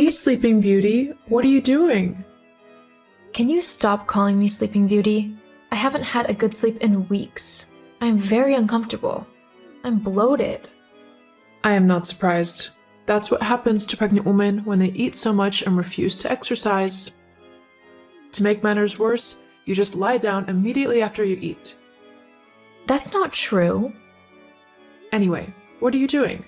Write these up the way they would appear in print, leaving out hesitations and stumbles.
Hey, Sleeping Beauty, what are you doing? Can you stop calling me Sleeping Beauty? I haven't had a good sleep in weeks. I'm very uncomfortable. I'm bloated. I am not surprised. That's what happens to pregnant women when they eat so much and refuse to exercise. To make matters worse, you just lie down immediately after you eat. That's not true. Anyway, what are you doing?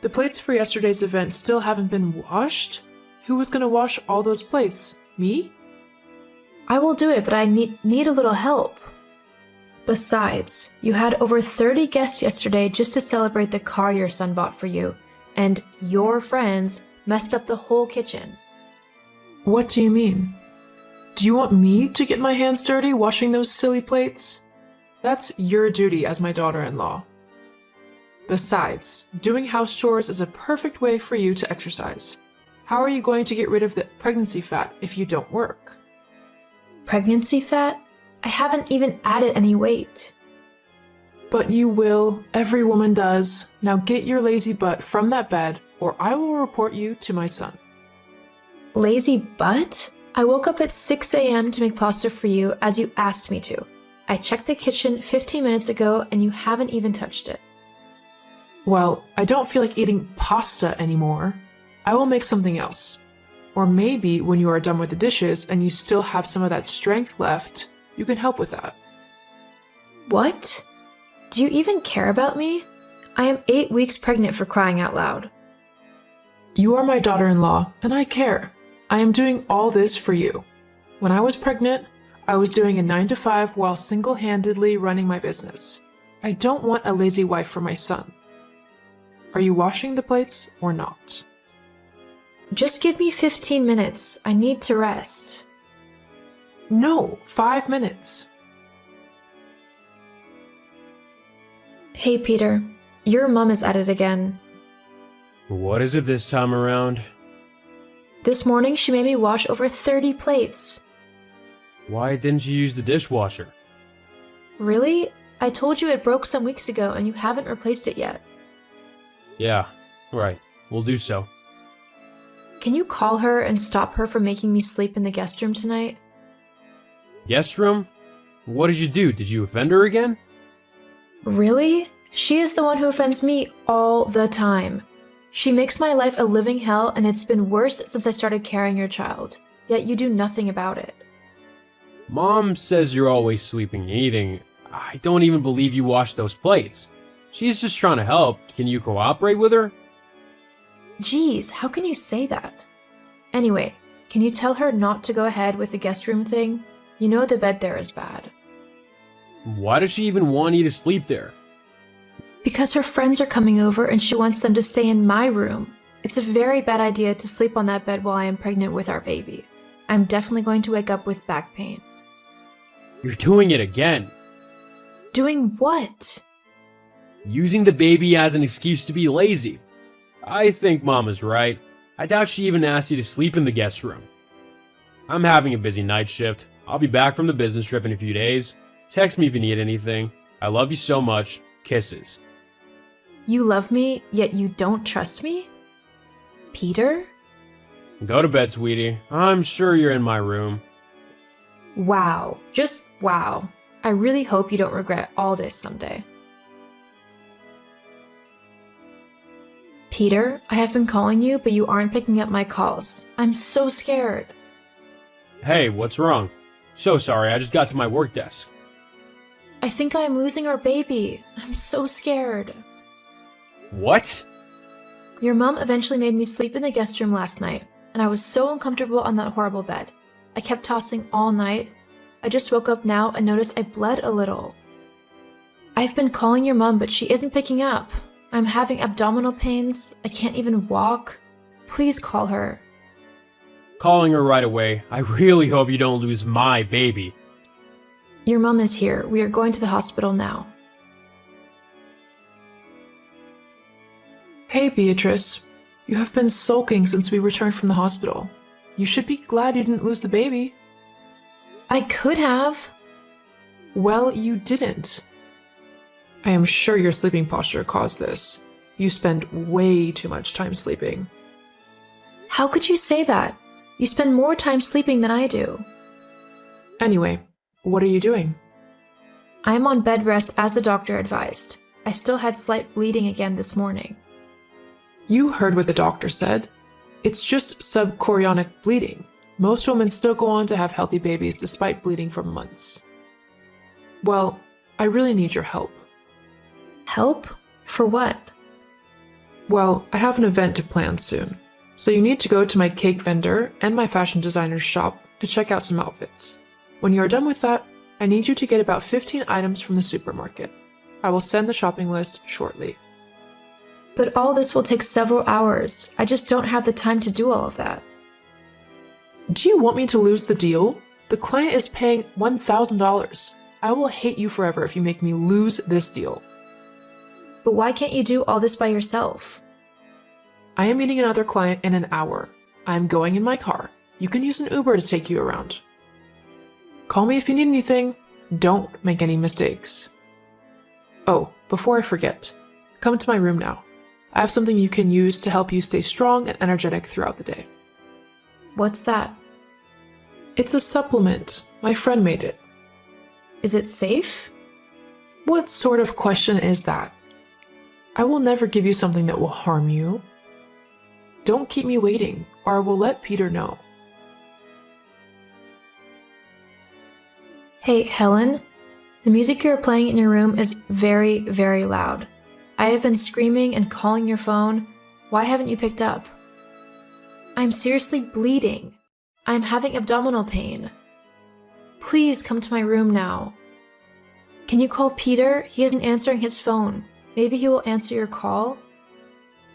The plates for yesterday's event still haven't been washed? Who was gonna wash all those plates? Me? I will do it, but I need a little help. Besides, you had over 30 guests yesterday just to celebrate the car your son bought for you, and your friends messed up the whole kitchen. What do you mean? Do you want me to get my hands dirty washing those silly plates? That's your duty as my daughter-in-law. Besides, doing house chores is a perfect way for you to exercise. How are you going to get rid of the pregnancy fat if you don't work? Pregnancy fat? I haven't even added any weight. But you will. Every woman does. Now get your lazy butt from that bed, or I will report you to my son. Lazy butt? I woke up at 6 a.m. to make pasta for you as you asked me to. I checked the kitchen 15 minutes ago and you haven't even touched it. Well, I don't feel like eating pasta anymore. I will make something else. Or maybe when you are done with the dishes and you still have some of that strength left, you can help with that. What? Do you even care about me? I am 8 weeks pregnant, for crying out loud. You are my daughter-in-law, and I care. I am doing all this for you. When I was pregnant, I was doing a 9-to-5 while single-handedly running my business. I don't want a lazy wife for my son. Are you washing the plates or not? Just give me 15 minutes. I need to rest. No, 5 minutes. Hey, Peter. Your mom is at it again. What is it this time around? This morning, she made me wash over 30 plates. Why didn't you use the dishwasher? Really? I told you it broke some weeks ago and you haven't replaced it yet. Yeah, right. We'll do so. Can you call her and stop her from making me sleep in the guest room tonight? Guest room? What did you do? Did you offend her again? Really? She is the one who offends me all the time. She makes my life a living hell, and it's been worse since I started carrying your child. Yet you do nothing about it. Mom says you're always sleeping and eating. I don't even believe you washed those plates. She's just trying to help. Can you cooperate with her? Geez, how can you say that? Anyway, can you tell her not to go ahead with the guest room thing? You know the bed there is bad. Why does she even want you to sleep there? Because her friends are coming over and she wants them to stay in my room. It's a very bad idea to sleep on that bed while I am pregnant with our baby. I'm definitely going to wake up with back pain. You're doing it again. Doing what? Using the baby as an excuse to be lazy. I think Mom is right. I doubt she even asked you to sleep in the guest room. I'm having a busy night shift. I'll be back from the business trip in a few days. Text me if you need anything. I love you so much. Kisses. You love me, yet you don't trust me? Peter? Go to bed, sweetie. I'm sure you're in my room. Wow. Just wow. I really hope you don't regret all this someday. Peter, I have been calling you, but you aren't picking up my calls. I'm so scared. Hey, what's wrong? So sorry, I just got to my work desk. I think I'm losing our baby. I'm so scared. What? Your mom eventually made me sleep in the guest room last night, and I was so uncomfortable on that horrible bed. I kept tossing all night. I just woke up now and noticed I bled a little. I've been calling your mom, but she isn't picking up. I'm having abdominal pains. I can't even walk. Please call her. Calling her right away. I really hope you don't lose my baby. Your mom is here. We are going to the hospital now. Hey, Beatrice. You have been sulking since we returned from the hospital. You should be glad you didn't lose the baby. I could have. Well, you didn't. I am sure your sleeping posture caused this. You spend way too much time sleeping. How could you say that? You spend more time sleeping than I do. Anyway, what are you doing? I am on bed rest as the doctor advised. I still had slight bleeding again this morning. You heard what the doctor said. It's just subchorionic bleeding. Most women still go on to have healthy babies despite bleeding for months. Well, I really need your help. Help? For what? Well, I have an event to plan soon, so you need to go to my cake vendor and my fashion designer's shop to check out some outfits. When you are done with that, I need you to get about 15 items from the supermarket. I will send the shopping list shortly. But all this will take several hours. I just don't have the time to do all of that. Do you want me to lose the deal? The client is paying $1,000. I will hate you forever if you make me lose this deal. But why can't you do all this by yourself? I am meeting another client in an hour. I am going in my car. You can use an Uber to take you around. Call me if you need anything. Don't make any mistakes. Oh, before I forget, come to my room now. I have something you can use to help you stay strong and energetic throughout the day. What's that? It's a supplement. My friend made it. Is it safe? What sort of question is that? I will never give you something that will harm you. Don't keep me waiting, or I will let Peter know. Hey, Helen. The music you're playing in your room is very, very loud. I have been screaming and calling your phone. Why haven't you picked up? I'm seriously bleeding. I'm having abdominal pain. Please come to my room now. Can you call Peter? He isn't answering his phone. Maybe he will answer your call.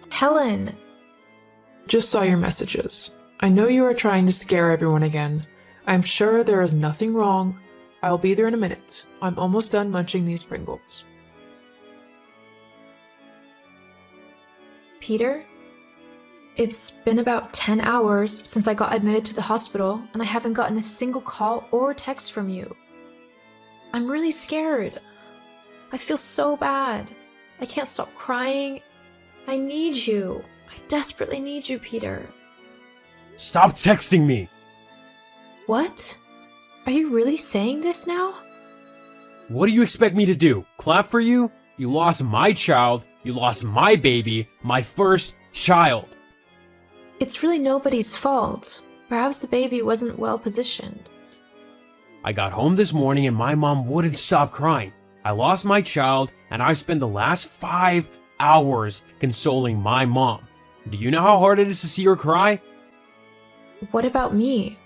Helen! Just saw your messages. I know you are trying to scare everyone again. I'm sure there is nothing wrong. I'll be there in a minute. I'm almost done munching these Pringles. Peter? It's been about 10 hours since I got admitted to the hospital, and I haven't gotten a single call or text from you. I'm really scared. I feel so bad. I can't stop crying. I need you. I desperately need you, Peter. Stop texting me! What? Are you really saying this now? What do you expect me to do? Clap for you? You lost my child, you lost my baby, my first child. It's really nobody's fault. Perhaps the baby wasn't well positioned. I got home this morning and my mom wouldn't stop crying. I lost my child and I've spent the last 5 hours consoling my mom. Do you know how hard it is to see her cry? What about me?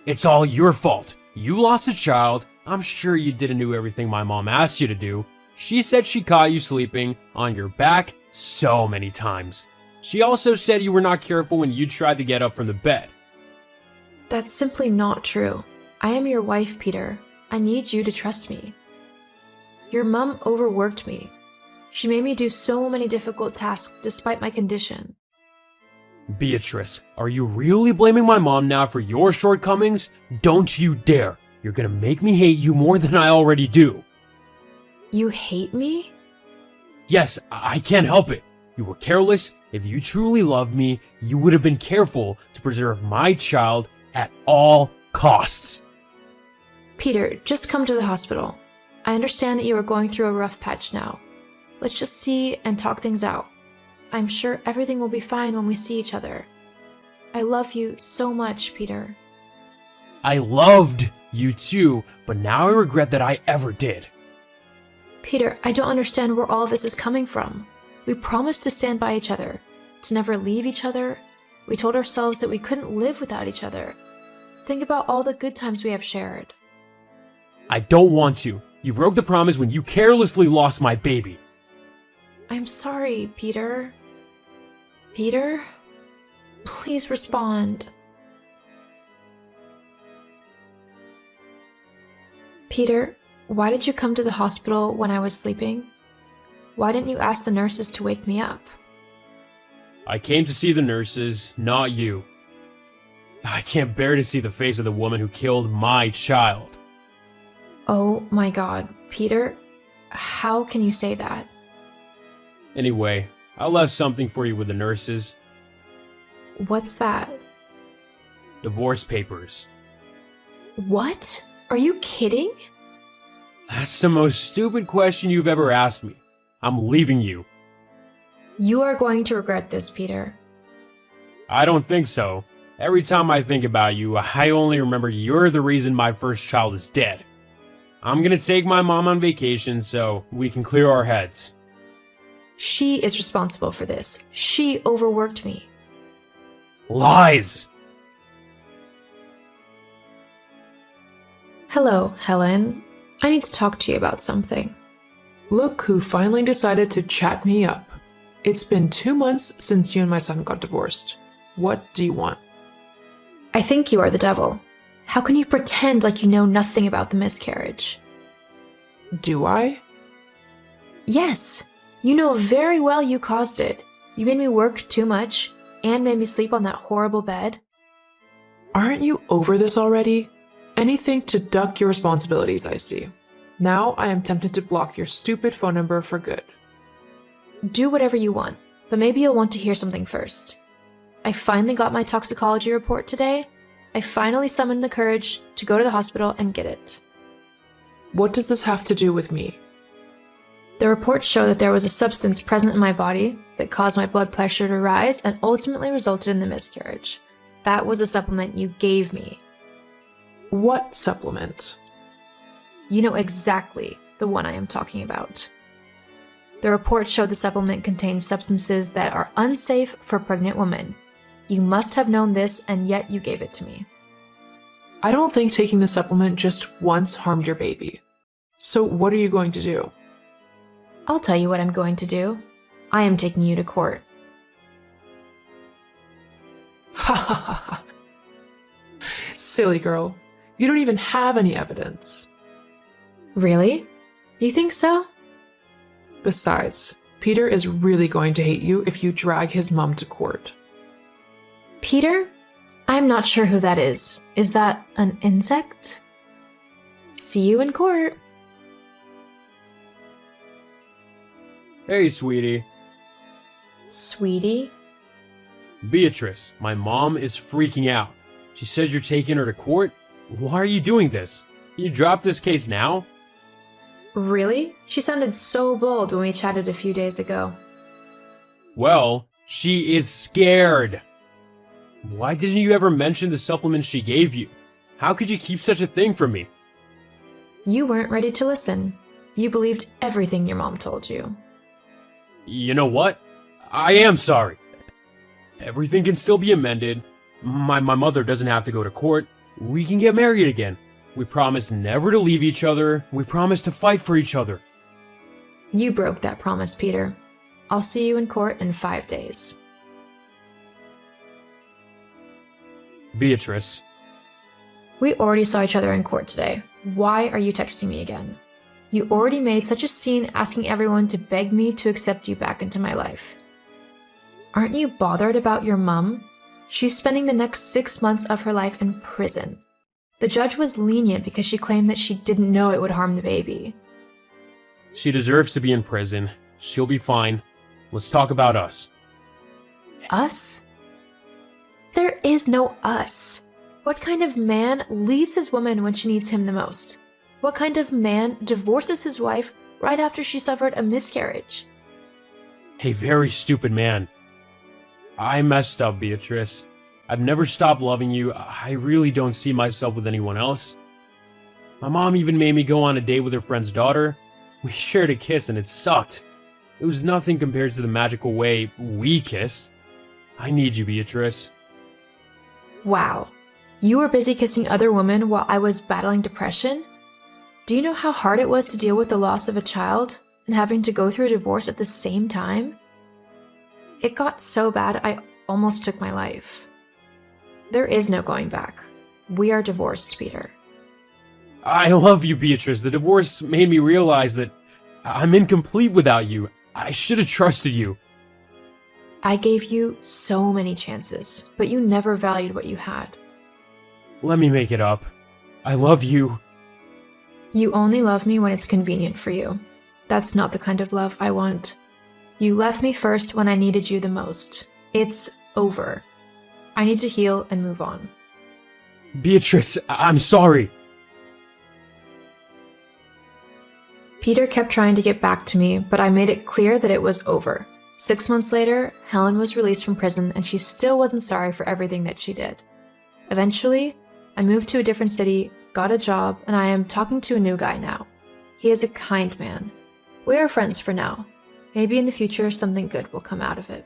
It's all your fault. You lost a child. I'm sure you didn't do everything my mom asked you to do. She said she caught you sleeping on your back so many times. She also said you were not careful when you tried to get up from the bed. That's simply not true. I am your wife, Peter. I need you to trust me. Your mom overworked me. She made me do so many difficult tasks despite my condition. Beatrice, are you really blaming my mom now for your shortcomings? Don't you dare. You're gonna make me hate you more than I already do. You hate me? Yes, I can't help it. You were careless. If you truly loved me, you would have been careful to preserve my child at all costs. Peter, just come to the hospital. I understand that you are going through a rough patch now. Let's just see and talk things out. I'm sure everything will be fine when we see each other. I love you so much, Peter. I loved you too, but now I regret that I ever did. Peter, I don't understand where all this is coming from. We promised to stand by each other, to never leave each other. We told ourselves that we couldn't live without each other. Think about all the good times we have shared. I don't want to. You broke the promise when you carelessly lost my baby. I'm sorry, Peter. Peter? Please respond. Peter, why did you come to the hospital when I was sleeping? Why didn't you ask the nurses to wake me up? I came to see the nurses, not you. I can't bear to see the face of the woman who killed my child. Oh my god, Peter, how can you say that? Anyway, I left something for you with the nurses. What's that? Divorce papers. What? Are you kidding? That's the most stupid question you've ever asked me. I'm leaving you. You are going to regret this, Peter. I don't think so. Every time I think about you, I only remember you're the reason my first child is dead. I'm gonna take my mom on vacation so we can clear our heads. She is responsible for this. She overworked me. Lies! Hello, Helen. I need to talk to you about something. Look who finally decided to chat me up. It's been 2 months since you and my son got divorced. What do you want? I think you are the devil. How can you pretend like you know nothing about the miscarriage? Do I? Yes, you know very well you caused it. You made me work too much and made me sleep on that horrible bed. Aren't you over this already? Anything to duck your responsibilities, I see. Now I am tempted to block your stupid phone number for good. Do whatever you want, but maybe you'll want to hear something first. I finally got my toxicology report today. I finally summoned the courage to go to the hospital and get it. What does this have to do with me? The reports show that there was a substance present in my body that caused my blood pressure to rise and ultimately resulted in the miscarriage. That was a supplement you gave me. What supplement? You know exactly the one I am talking about. The report showed the supplement contains substances that are unsafe for pregnant women. You must have known this, and yet you gave it to me. I don't think taking the supplement just once harmed your baby. So what are you going to do? I'll tell you what I'm going to do. I am taking you to court. Ha ha ha ha. Silly girl. You don't even have any evidence. Really? You think so? Besides, Peter is really going to hate you if you drag his mom to court. Peter? I'm not sure who that is. Is that an insect? See you in court. Hey, sweetie. Sweetie? Beatrice, my mom is freaking out. She said you're taking her to court? Why are you doing this? Can you drop this case now? Really? She sounded so bold when we chatted a few days ago. Well, she is scared. Why didn't you ever mention the supplement she gave you? How could you keep such a thing from me? You weren't ready to listen. You believed everything your mom told you. You know what? I am sorry. Everything can still be amended. My mother doesn't have to go to court. We can get married again. We promise never to leave each other. We promise to fight for each other. You broke that promise, Peter. I'll see you in court in 5 days. Beatrice. We already saw each other in court today. Why are you texting me again? You already made such a scene asking everyone to beg me to accept you back into my life. Aren't you bothered about your mom? She's spending the next 6 months of her life in prison. The judge was lenient because she claimed that she didn't know it would harm the baby. She deserves to be in prison. She'll be fine. Let's talk about us. Us? There is no us. What kind of man leaves his woman when she needs him the most? What kind of man divorces his wife right after she suffered a miscarriage? A very stupid man. I messed up, Beatrice. I've never stopped loving you. I really don't see myself with anyone else. My mom even made me go on a date with her friend's daughter. We shared a kiss and it sucked. It was nothing compared to the magical way we kissed. I need you, Beatrice. Wow. You were busy kissing other women while I was battling depression? Do you know how hard it was to deal with the loss of a child and having to go through a divorce at the same time? It got so bad I almost took my life. There is no going back. We are divorced, Peter. I love you, Beatrice. The divorce made me realize that I'm incomplete without you. I should have trusted you. I gave you so many chances, but you never valued what you had. Let me make it up. I love you. You only love me when it's convenient for you. That's not the kind of love I want. You left me first when I needed you the most. It's over. I need to heal and move on. Beatrice, I'm sorry. Peter kept trying to get back to me, but I made it clear that it was over. 6 months later, Helen was released from prison and she still wasn't sorry for everything that she did. Eventually, I moved to a different city, got a job, and I am talking to a new guy now. He is a kind man. We are friends for now. Maybe in the future something good will come out of it.